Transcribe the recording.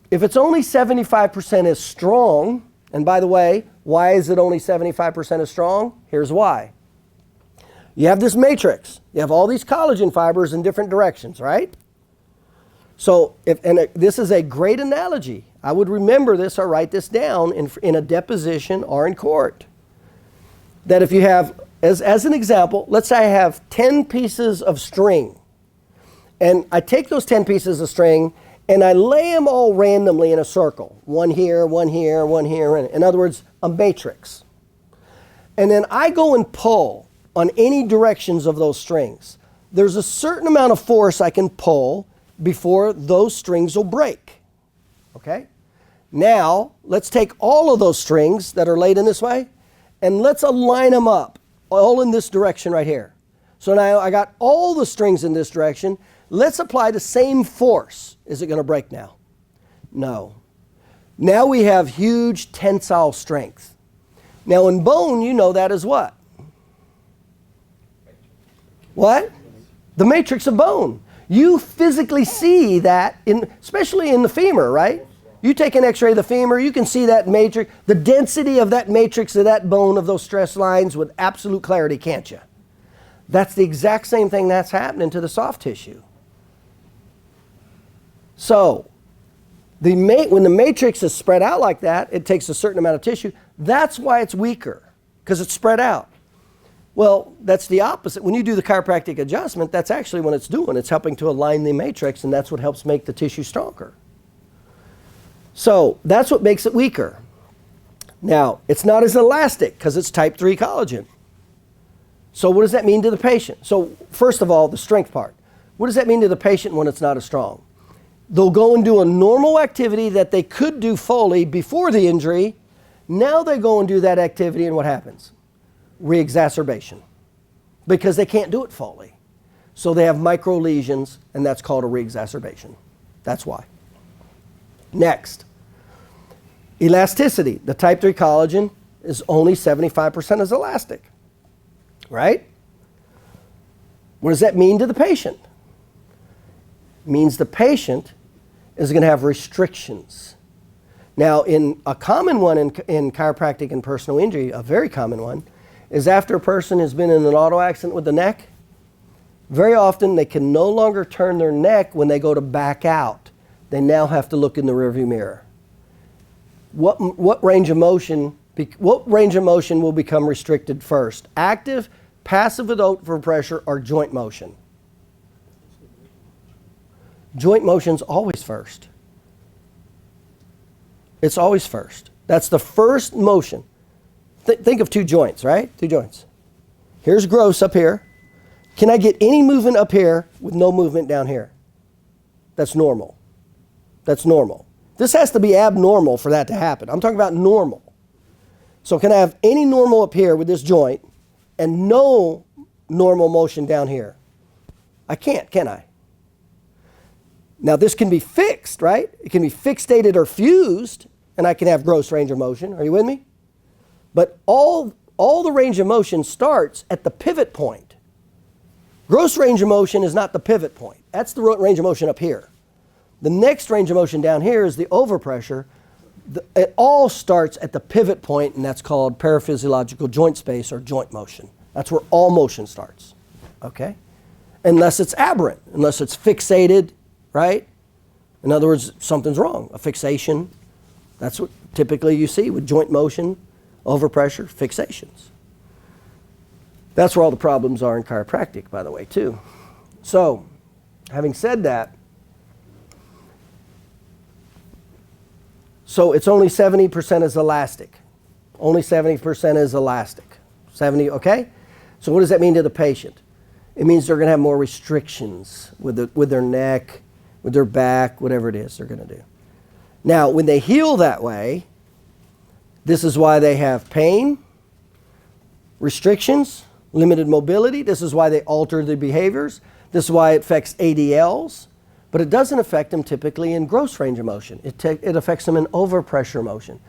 if it's only 75% as strong, and by the way, why is it only 75% as strong? Here's why. You have this matrix. You have all these collagen fibers in different directions, right? So, this is a great analogy. I would remember this or write this down in a deposition or in court. That if you have, as an example, let's say I have 10 pieces of string. And I take those 10 pieces of string and I lay them all randomly in a circle. One here, one here, one here. In other words, a matrix. And then I go and pull on any directions of those strings. There's a certain amount of force I can pull before those strings will break. Okay? Now, let's take all of those strings that are laid in this way and let's align them up, all in this direction right here. So now I got all the strings in this direction. Let's apply the same force. Is it going to break now? No. Now we have huge tensile strength. Now in bone, you know that as what? What? The matrix of bone. You physically see that, especially in the femur, right? You take an x-ray of the femur, you can see that matrix, the density of that matrix of that bone, of those stress lines with absolute clarity, can't you? That's the exact same thing that's happening to the soft tissue. So, when the matrix is spread out like that, it takes a certain amount of tissue. That's why it's weaker, because it's spread out. Well, that's the opposite. When you do the chiropractic adjustment, that's actually what it's doing. It's helping to align the matrix, and that's what helps make the tissue stronger. So, that's what makes it weaker. Now, it's not as elastic because it's type 3 collagen. So what does that mean to the patient? So first of all, the strength part. What does that mean to the patient when it's not as strong? They'll go and do a normal activity that they could do fully before the injury. Now they go and do that activity and what happens? Reexacerbation. Because they can't do it fully. So they have micro lesions and that's called a reexacerbation. That's why. Next. Elasticity. The type 3 collagen is only 75% as elastic. Right? What does that mean to the patient? It means the patient is going to have restrictions. Now, in a common one in chiropractic and personal injury, a very common one, is after a person has been in an auto accident with the neck, very often they can no longer turn their neck when they go to back out. They now have to look in the rearview mirror. What range of motion will become restricted first? Active, passive with overpressure, or joint motion? Joint motion's always first. It's always first. That's the first motion. Think of two joints, right? Two joints. Here's gross up here. Can I get any movement up here with no movement down here? That's normal. That's normal. This has to be abnormal for that to happen. I'm talking about normal. So can I have any normal up here with this joint and no normal motion down here? I can't, can I? Now this can be fixed, right? It can be fixated or fused, and I can have gross range of motion. Are you with me? But all the range of motion starts at the pivot point. Gross range of motion is not the pivot point. That's the range of motion up here. The next range of motion down here is the overpressure. It all starts at the pivot point, and that's called paraphysiological joint space or joint motion. That's where all motion starts, okay? Unless it's aberrant, unless it's fixated, right? In other words, something's wrong, a fixation. That's what typically you see with joint motion, overpressure, fixations. That's where all the problems are in chiropractic, by the way, too. So, having said that, so it's only 70% is elastic. Only 70% is elastic. 70, okay? So what does that mean to the patient? It means they're going to have more restrictions with their neck, with their back, whatever it is they're going to do. Now, when they heal that way, this is why they have pain, restrictions, limited mobility. This is why they alter their behaviors. This is why it affects ADLs. But it doesn't affect them typically in gross range of motion. It affects them in overpressure motion.